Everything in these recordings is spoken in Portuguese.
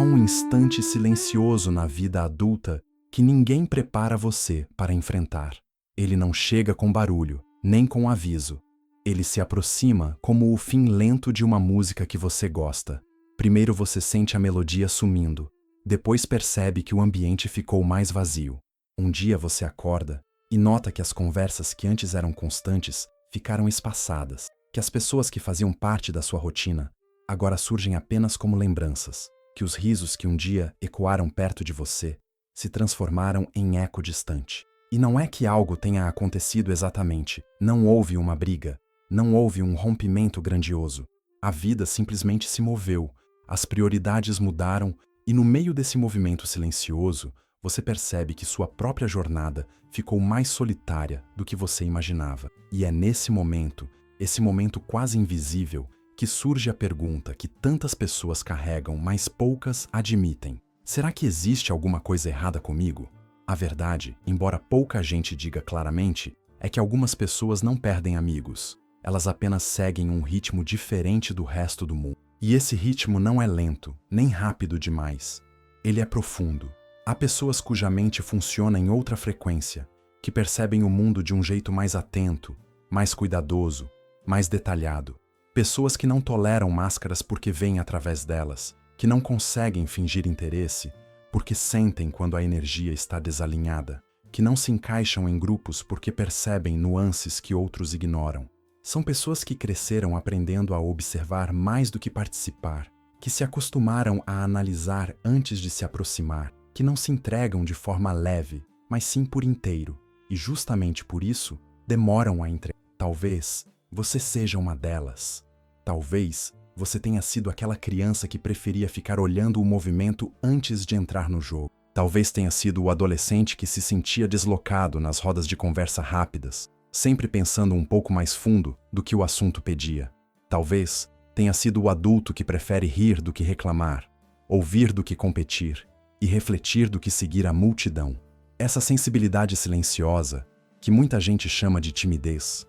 um instante silencioso na vida adulta que ninguém prepara você para enfrentar. Ele não chega com barulho, nem com aviso. Ele se aproxima como o fim lento de uma música que você gosta. Primeiro você sente a melodia sumindo, depois percebe que o ambiente ficou mais vazio. Um dia você acorda e nota que as conversas que antes eram constantes ficaram espaçadas, que as pessoas que faziam parte da sua rotina agora surgem apenas como lembranças, que os risos que um dia ecoaram perto de você se transformaram em eco distante. E não é que algo tenha acontecido exatamente, não houve uma briga, não houve um rompimento grandioso. A vida simplesmente se moveu, as prioridades mudaram e no meio desse movimento silencioso, você percebe que sua própria jornada ficou mais solitária do que você imaginava. E é nesse momento, esse momento quase invisível, que surge a pergunta que tantas pessoas carregam, mas poucas admitem. Será que existe alguma coisa errada comigo? A verdade, embora pouca gente diga claramente, é que algumas pessoas não perdem amigos. Elas apenas seguem um ritmo diferente do resto do mundo. E esse ritmo não é lento, nem rápido demais. Ele é profundo. Há pessoas cuja mente funciona em outra frequência, que percebem o mundo de um jeito mais atento, mais cuidadoso, mais detalhado. Pessoas que não toleram máscaras porque veem através delas, que não conseguem fingir interesse porque sentem quando a energia está desalinhada, que não se encaixam em grupos porque percebem nuances que outros ignoram. São pessoas que cresceram aprendendo a observar mais do que participar, que se acostumaram a analisar antes de se aproximar, que não se entregam de forma leve, mas sim por inteiro, e justamente por isso demoram a entregar. Talvez você seja uma delas. Talvez você tenha sido aquela criança que preferia ficar olhando o movimento antes de entrar no jogo. Talvez tenha sido o adolescente que se sentia deslocado nas rodas de conversa rápidas, sempre pensando um pouco mais fundo do que o assunto pedia. Talvez tenha sido o adulto que prefere rir do que reclamar, ouvir do que competir e refletir do que seguir a multidão. Essa sensibilidade silenciosa, que muita gente chama de timidez,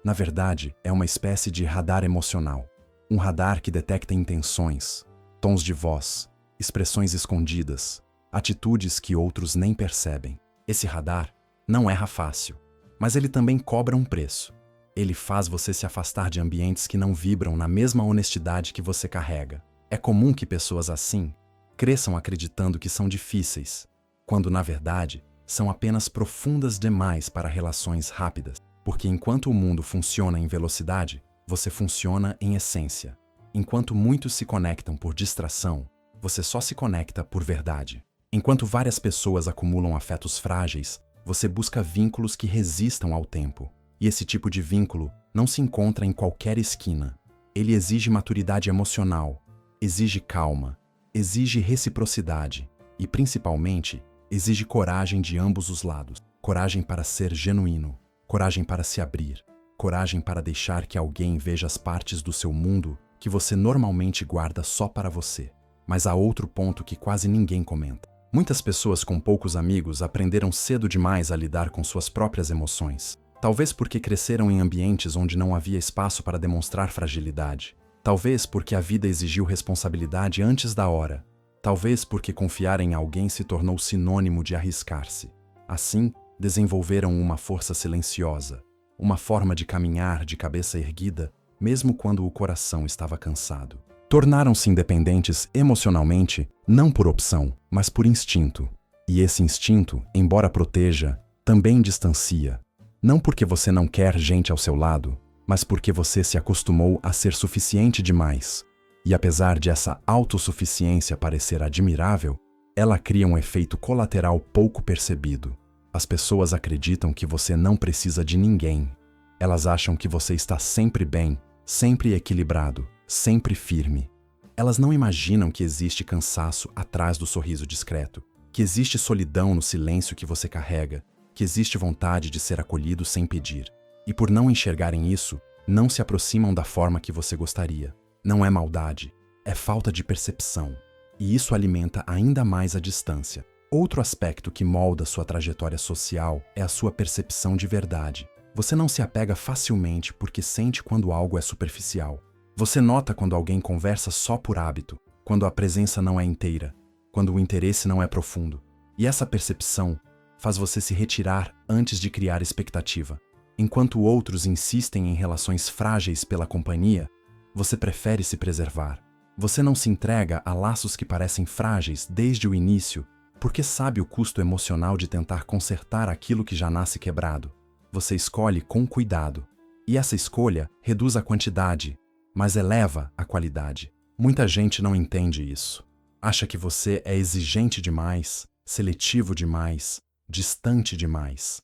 na verdade é uma espécie de radar emocional. Um radar que detecta intenções, tons de voz, expressões escondidas, atitudes que outros nem percebem. Esse radar não erra fácil, mas ele também cobra um preço. Ele faz você se afastar de ambientes que não vibram na mesma honestidade que você carrega. É comum que pessoas assim cresçam acreditando que são difíceis, quando na verdade são apenas profundas demais para relações rápidas. Porque enquanto o mundo funciona em velocidade, você funciona em essência. Enquanto muitos se conectam por distração, você só se conecta por verdade. Enquanto várias pessoas acumulam afetos frágeis, você busca vínculos que resistam ao tempo. E esse tipo de vínculo não se encontra em qualquer esquina. Ele exige maturidade emocional, exige calma, exige reciprocidade e, principalmente, exige coragem de ambos os lados. Coragem para ser genuíno, coragem para se abrir, coragem para deixar que alguém veja as partes do seu mundo que você normalmente guarda só para você. Mas há outro ponto que quase ninguém comenta. Muitas pessoas com poucos amigos aprenderam cedo demais a lidar com suas próprias emoções. Talvez porque cresceram em ambientes onde não havia espaço para demonstrar fragilidade. Talvez porque a vida exigiu responsabilidade antes da hora. Talvez porque confiar em alguém se tornou sinônimo de arriscar-se. Assim, desenvolveram uma força silenciosa, uma forma de caminhar de cabeça erguida, mesmo quando o coração estava cansado. Tornaram-se independentes emocionalmente, não por opção, mas por instinto. E esse instinto, embora proteja, também distancia. Não porque você não quer gente ao seu lado, mas porque você se acostumou a ser suficiente demais. E apesar de essa autossuficiência parecer admirável, ela cria um efeito colateral pouco percebido. As pessoas acreditam que você não precisa de ninguém. Elas acham que você está sempre bem, sempre equilibrado, sempre firme. Elas não imaginam que existe cansaço atrás do sorriso discreto, que existe solidão no silêncio que você carrega, que existe vontade de ser acolhido sem pedir. E por não enxergarem isso, não se aproximam da forma que você gostaria. Não é maldade, é falta de percepção. E isso alimenta ainda mais a distância. Outro aspecto que molda sua trajetória social é a sua percepção de verdade. Você não se apega facilmente porque sente quando algo é superficial. Você nota quando alguém conversa só por hábito, quando a presença não é inteira, quando o interesse não é profundo. E essa percepção faz você se retirar antes de criar expectativa. Enquanto outros insistem em relações frágeis pela companhia, você prefere se preservar. Você não se entrega a laços que parecem frágeis desde o início, porque sabe o custo emocional de tentar consertar aquilo que já nasce quebrado. Você escolhe com cuidado. E essa escolha reduz a quantidade, mas eleva a qualidade. Muita gente não entende isso. Acha que você é exigente demais, seletivo demais, distante demais.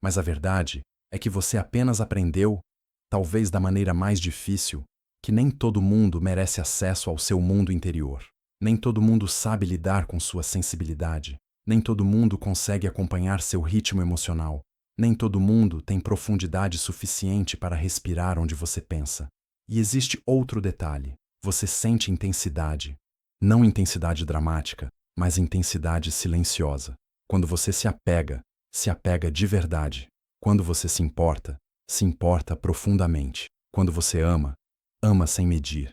Mas a verdade é que você apenas aprendeu, talvez da maneira mais difícil, que nem todo mundo merece acesso ao seu mundo interior. Nem todo mundo sabe lidar com sua sensibilidade. Nem todo mundo consegue acompanhar seu ritmo emocional. Nem todo mundo tem profundidade suficiente para respirar onde você pensa. E existe outro detalhe. Você sente intensidade. Não intensidade dramática, mas intensidade silenciosa. Quando você se apega de verdade. Quando você se importa profundamente. Quando você ama sem medir.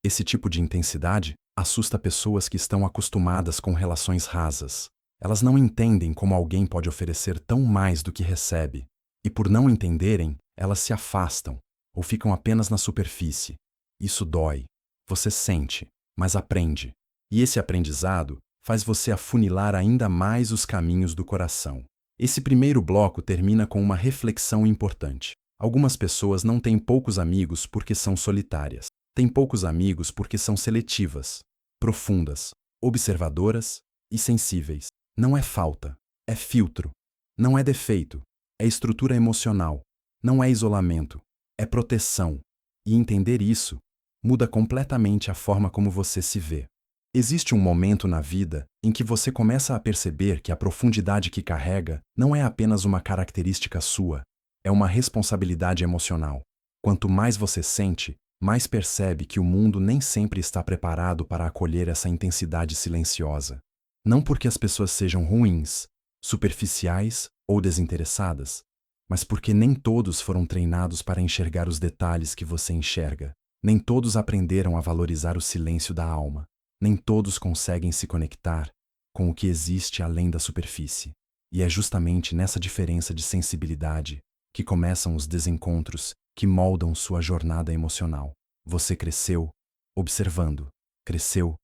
Esse tipo de intensidade assusta pessoas que estão acostumadas com relações rasas. Elas não entendem como alguém pode oferecer tão mais do que recebe. E por não entenderem, elas se afastam ou ficam apenas na superfície. Isso dói. Você sente, mas aprende. E esse aprendizado faz você afunilar ainda mais os caminhos do coração. Esse primeiro bloco termina com uma reflexão importante. Algumas pessoas não têm poucos amigos porque são solitárias. Têm poucos amigos porque são seletivas, profundas, observadoras e sensíveis. Não é falta, é filtro. Não é defeito, é estrutura emocional. Não é isolamento, é proteção. E entender isso muda completamente a forma como você se vê. Existe um momento na vida em que você começa a perceber que a profundidade que carrega não é apenas uma característica sua, é uma responsabilidade emocional. Quanto mais você sente, mais percebe que o mundo nem sempre está preparado para acolher essa intensidade silenciosa. Não porque as pessoas sejam ruins, superficiais ou desinteressadas, mas porque nem todos foram treinados para enxergar os detalhes que você enxerga. Nem todos aprenderam a valorizar o silêncio da alma. Nem todos conseguem se conectar com o que existe além da superfície. E é justamente nessa diferença de sensibilidade que começam os desencontros que moldam sua jornada emocional. Você cresceu observando, cresceu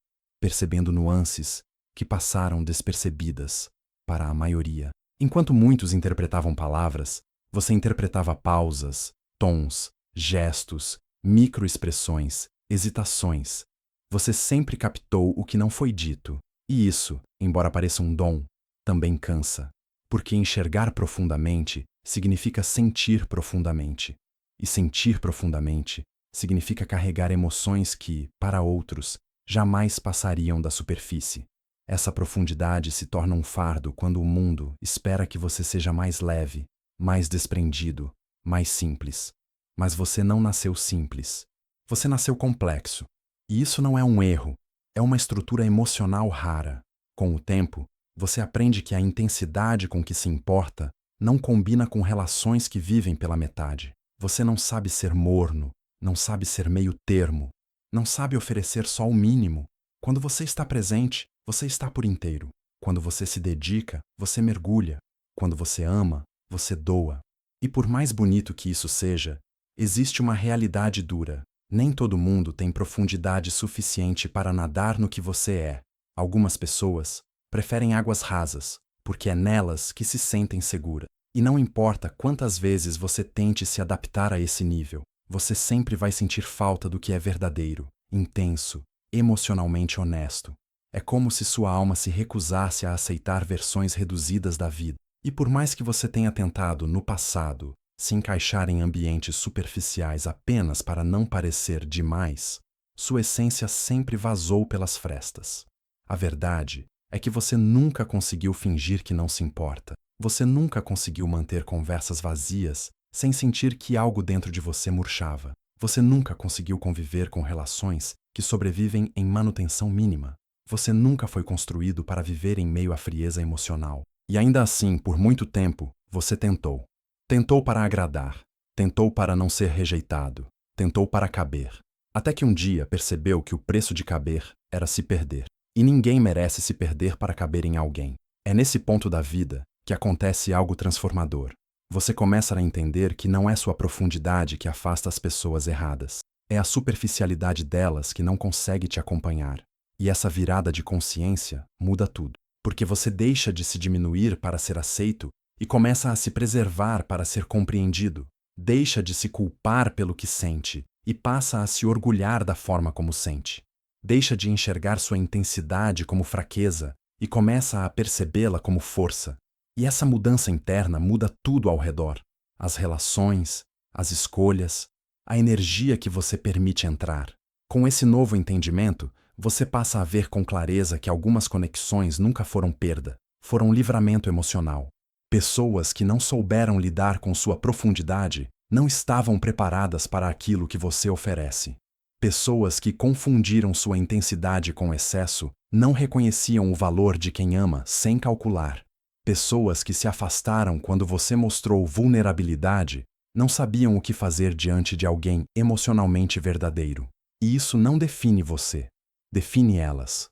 percebendo nuances que passaram despercebidas para a maioria. Enquanto muitos interpretavam palavras, você interpretava pausas, tons, gestos, microexpressões, hesitações. Você sempre captou o que não foi dito. E isso, embora pareça um dom, também cansa. Porque enxergar profundamente significa sentir profundamente. E sentir profundamente significa carregar emoções que, para outros, jamais passariam da superfície. Essa profundidade se torna um fardo quando o mundo espera que você seja mais leve, mais desprendido, mais simples. Mas você não nasceu simples. Você nasceu complexo. E isso não é um erro, é uma estrutura emocional rara. Com o tempo, você aprende que a intensidade com que se importa não combina com relações que vivem pela metade. Você não sabe ser morno, não sabe ser meio termo, não sabe oferecer só o mínimo. Quando você está presente, você está por inteiro. Quando você se dedica, você mergulha. Quando você ama, você doa. E por mais bonito que isso seja, existe uma realidade dura. Nem todo mundo tem profundidade suficiente para nadar no que você é. Algumas pessoas preferem águas rasas, porque é nelas que se sentem seguras. E não importa quantas vezes você tente se adaptar a esse nível, você sempre vai sentir falta do que é verdadeiro, intenso, emocionalmente honesto. É como se sua alma se recusasse a aceitar versões reduzidas da vida. E por mais que você tenha tentado, no passado, se encaixar em ambientes superficiais apenas para não parecer demais, sua essência sempre vazou pelas frestas. A verdade é que você nunca conseguiu fingir que não se importa. Você nunca conseguiu manter conversas vazias sem sentir que algo dentro de você murchava. Você nunca conseguiu conviver com relações que sobrevivem em manutenção mínima. Você nunca foi construído para viver em meio à frieza emocional. E ainda assim, por muito tempo, você tentou. Tentou para agradar, tentou para não ser rejeitado, tentou para caber. Até que um dia percebeu que o preço de caber era se perder. E ninguém merece se perder para caber em alguém. É nesse ponto da vida que acontece algo transformador. Você começa a entender que não é sua profundidade que afasta as pessoas erradas. É a superficialidade delas que não consegue te acompanhar. E essa virada de consciência muda tudo. Porque você deixa de se diminuir para ser aceito e começa a se preservar para ser compreendido. Deixa de se culpar pelo que sente e passa a se orgulhar da forma como sente. Deixa de enxergar sua intensidade como fraqueza e começa a percebê-la como força. E essa mudança interna muda tudo ao redor. As relações, as escolhas, a energia que você permite entrar. Com esse novo entendimento, você passa a ver com clareza que algumas conexões nunca foram perda, foram livramento emocional. Pessoas que não souberam lidar com sua profundidade não estavam preparadas para aquilo que você oferece. Pessoas que confundiram sua intensidade com excesso não reconheciam o valor de quem ama sem calcular. Pessoas que se afastaram quando você mostrou vulnerabilidade não sabiam o que fazer diante de alguém emocionalmente verdadeiro. E isso não define você, define elas.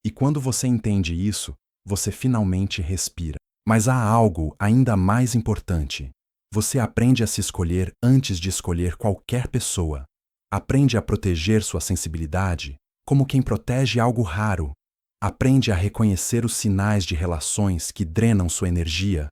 E quando você entende isso, você finalmente respira. Mas há algo ainda mais importante. Você aprende a se escolher antes de escolher qualquer pessoa. Aprende a proteger sua sensibilidade como quem protege algo raro. Aprende a reconhecer os sinais de relações que drenam sua energia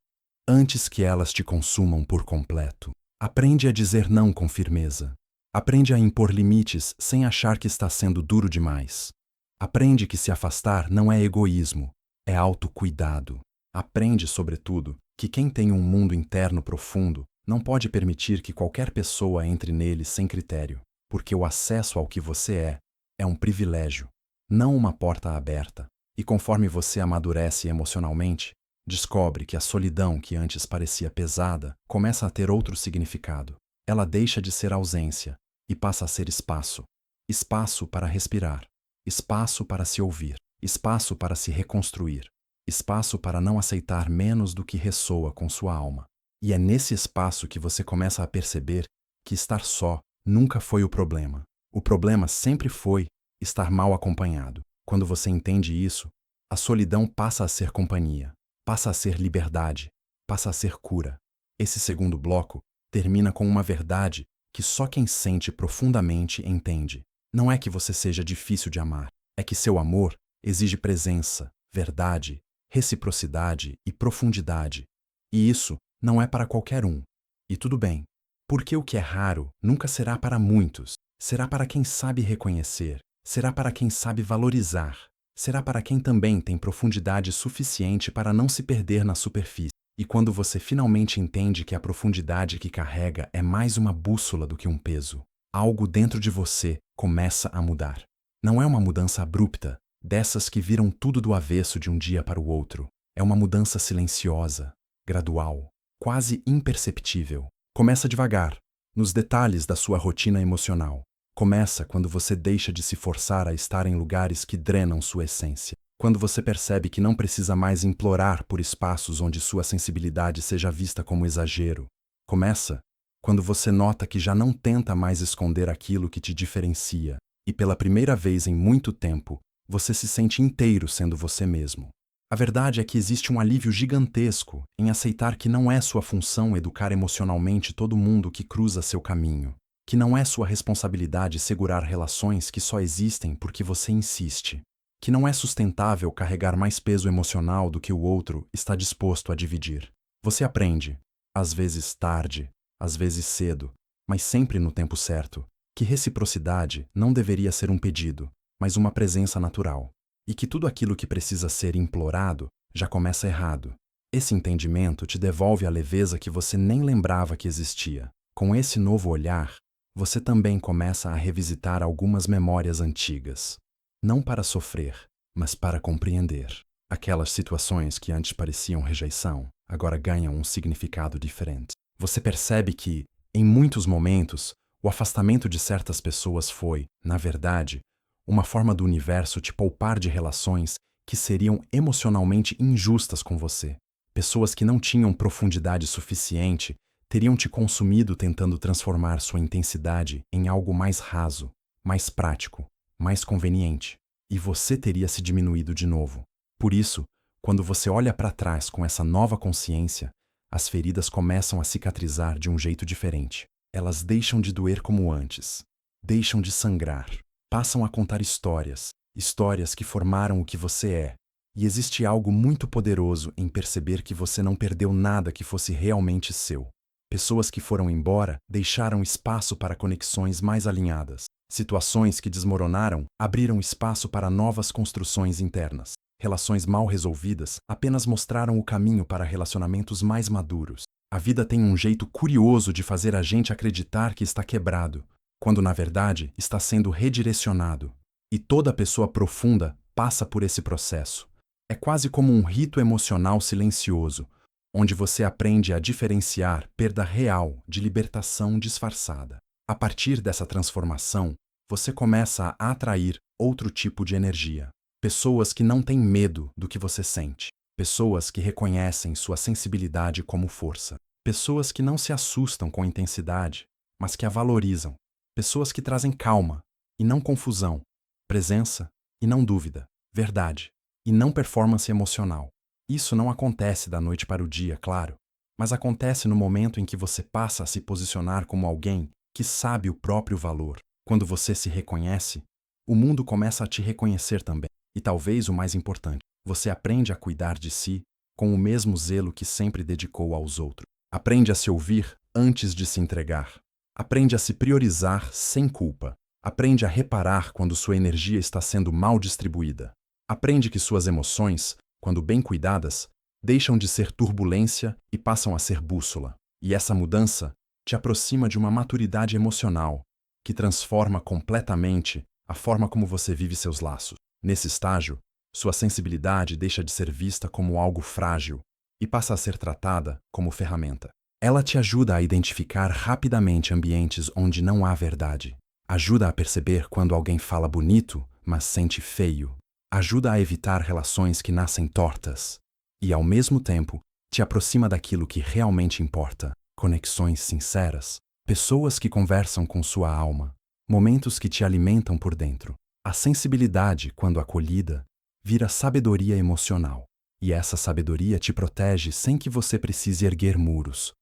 antes que elas te consumam por completo. Aprende a dizer não com firmeza. Aprende a impor limites sem achar que está sendo duro demais. Aprende que se afastar não é egoísmo, é autocuidado. Aprende, sobretudo, que quem tem um mundo interno profundo não pode permitir que qualquer pessoa entre nele sem critério, porque o acesso ao que você é um privilégio, não uma porta aberta. E conforme você amadurece emocionalmente, descobre que a solidão que antes parecia pesada começa a ter outro significado. Ela deixa de ser ausência e passa a ser espaço. Espaço para respirar, espaço para se ouvir, espaço para se reconstruir, espaço para não aceitar menos do que ressoa com sua alma. E é nesse espaço que você começa a perceber que estar só nunca foi o problema. O problema sempre foi estar mal acompanhado. Quando você entende isso, a solidão passa a ser companhia, passa a ser liberdade, passa a ser cura. Esse segundo bloco termina com uma verdade que só quem sente profundamente entende. Não é que você seja difícil de amar, é que seu amor exige presença, verdade, reciprocidade e profundidade. E isso não é para qualquer um. E tudo bem, porque o que é raro nunca será para muitos. Será para quem sabe reconhecer, será para quem sabe valorizar, será para quem também tem profundidade suficiente para não se perder na superfície. E quando você finalmente entende que a profundidade que carrega é mais uma bússola do que um peso, algo dentro de você começa a mudar. Não é uma mudança abrupta, dessas que viram tudo do avesso de um dia para o outro. É uma mudança silenciosa, gradual, quase imperceptível. Começa devagar, nos detalhes da sua rotina emocional. Começa quando você deixa de se forçar a estar em lugares que drenam sua essência. Quando você percebe que não precisa mais implorar por espaços onde sua sensibilidade seja vista como exagero. Começa quando você nota que já não tenta mais esconder aquilo que te diferencia, e pela primeira vez em muito tempo, você se sente inteiro sendo você mesmo. A verdade é que existe um alívio gigantesco em aceitar que não é sua função educar emocionalmente todo mundo que cruza seu caminho, que não é sua responsabilidade segurar relações que só existem porque você insiste, que não é sustentável carregar mais peso emocional do que o outro está disposto a dividir. Você aprende, às vezes tarde, às vezes cedo, mas sempre no tempo certo, que reciprocidade não deveria ser um pedido, mas uma presença natural, e que tudo aquilo que precisa ser implorado já começa errado. Esse entendimento te devolve a leveza que você nem lembrava que existia. Com esse novo olhar, você também começa a revisitar algumas memórias antigas. Não para sofrer, mas para compreender. Aquelas situações que antes pareciam rejeição, agora ganham um significado diferente. Você percebe que, em muitos momentos, o afastamento de certas pessoas foi, na verdade, uma forma do universo te poupar de relações que seriam emocionalmente injustas com você. Pessoas que não tinham profundidade suficiente teriam te consumido tentando transformar sua intensidade em algo mais raso, mais prático, mais conveniente. e você teria se diminuído de novo. Por isso, quando você olha para trás com essa nova consciência, as feridas começam a cicatrizar de um jeito diferente. Elas deixam de doer como antes, deixam de sangrar, passam a contar histórias, histórias que formaram o que você é. E existe algo muito poderoso em perceber que você não perdeu nada que fosse realmente seu. Pessoas que foram embora deixaram espaço para conexões mais alinhadas. Situações que desmoronaram abriram espaço para novas construções internas. Relações mal resolvidas apenas mostraram o caminho para relacionamentos mais maduros. A vida tem um jeito curioso de fazer a gente acreditar que está quebrado, quando na verdade está sendo redirecionado. E toda pessoa profunda passa por esse processo. É quase como um rito emocional silencioso, onde você aprende a diferenciar perda real de libertação disfarçada. A partir dessa transformação, você começa a atrair outro tipo de energia. Pessoas que não têm medo do que você sente. Pessoas que reconhecem sua sensibilidade como força. Pessoas que não se assustam com intensidade, mas que a valorizam. Pessoas que trazem calma e não confusão, presença e não dúvida, verdade e não performance emocional. Isso não acontece da noite para o dia, claro, mas acontece no momento em que você passa a se posicionar como alguém que sabe o próprio valor. Quando você se reconhece, o mundo começa a te reconhecer também. E talvez o mais importante, você aprende a cuidar de si com o mesmo zelo que sempre dedicou aos outros. Aprende a se ouvir antes de se entregar. Aprende a se priorizar sem culpa. Aprende a reparar quando sua energia está sendo mal distribuída. Aprende que suas emoções, quando bem cuidadas, deixam de ser turbulência e passam a ser bússola. E essa mudança te aproxima de uma maturidade emocional que transforma completamente a forma como você vive seus laços. Nesse estágio, sua sensibilidade deixa de ser vista como algo frágil e passa a ser tratada como ferramenta. Ela te ajuda a identificar rapidamente ambientes onde não há verdade. Ajuda a perceber quando alguém fala bonito, mas sente feio. Ajuda a evitar relações que nascem tortas. E, ao mesmo tempo, te aproxima daquilo que realmente importa. Conexões sinceras. Pessoas que conversam com sua alma. Momentos que te alimentam por dentro. A sensibilidade, quando acolhida, vira sabedoria emocional. E essa sabedoria te protege sem que você precise erguer muros.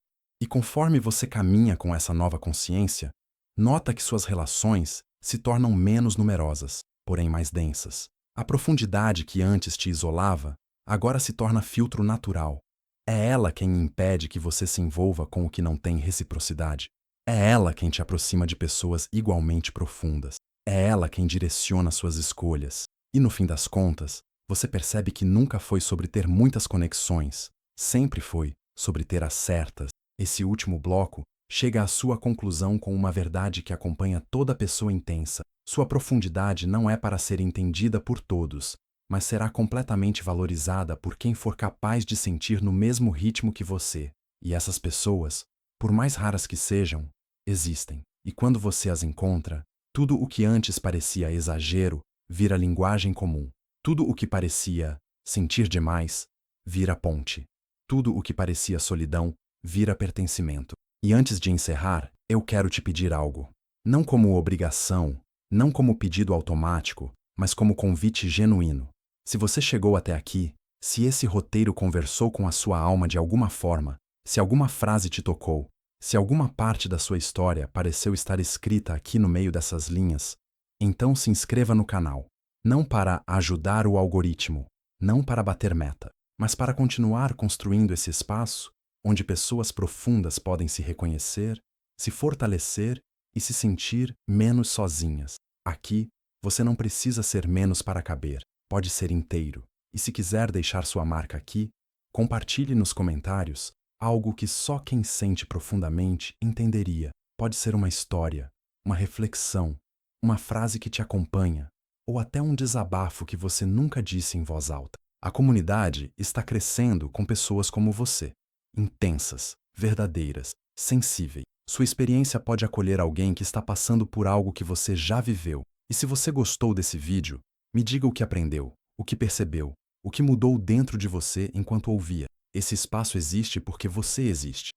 E conforme você caminha com essa nova consciência, nota que suas relações se tornam menos numerosas, porém mais densas. A profundidade que antes te isolava, agora se torna filtro natural. É ela quem impede que você se envolva com o que não tem reciprocidade. É ela quem te aproxima de pessoas igualmente profundas. É ela quem direciona suas escolhas. E no fim das contas, você percebe que nunca foi sobre ter muitas conexões. Sempre foi sobre ter as certas. Esse último bloco chega à sua conclusão com uma verdade que acompanha toda pessoa intensa. Sua profundidade não é para ser entendida por todos, mas será completamente valorizada por quem for capaz de sentir no mesmo ritmo que você. E essas pessoas, por mais raras que sejam, existem. E quando você as encontra, tudo o que antes parecia exagero vira linguagem comum. Tudo o que parecia sentir demais vira ponte. Tudo o que parecia solidão vira pertencimento. E antes de encerrar, eu quero te pedir algo. Não como obrigação, não como pedido automático, mas como convite genuíno. Se você chegou até aqui, se esse roteiro conversou com a sua alma de alguma forma, se alguma frase te tocou, se alguma parte da sua história pareceu estar escrita aqui no meio dessas linhas, então se inscreva no canal. Não para ajudar o algoritmo, não para bater meta, mas para continuar construindo esse espaço onde pessoas profundas podem se reconhecer, se fortalecer e se sentir menos sozinhas. Aqui, você não precisa ser menos para caber, pode ser inteiro. E se quiser deixar sua marca aqui, compartilhe nos comentários algo que só quem sente profundamente entenderia. Pode ser uma história, uma reflexão, uma frase que te acompanha, ou até um desabafo que você nunca disse em voz alta. A comunidade está crescendo com pessoas como você, intensas, verdadeiras, sensíveis. Sua experiência pode acolher alguém que está passando por algo que você já viveu. E se você gostou desse vídeo, me diga o que aprendeu, o que percebeu, o que mudou dentro de você enquanto ouvia. Esse espaço existe porque você existe.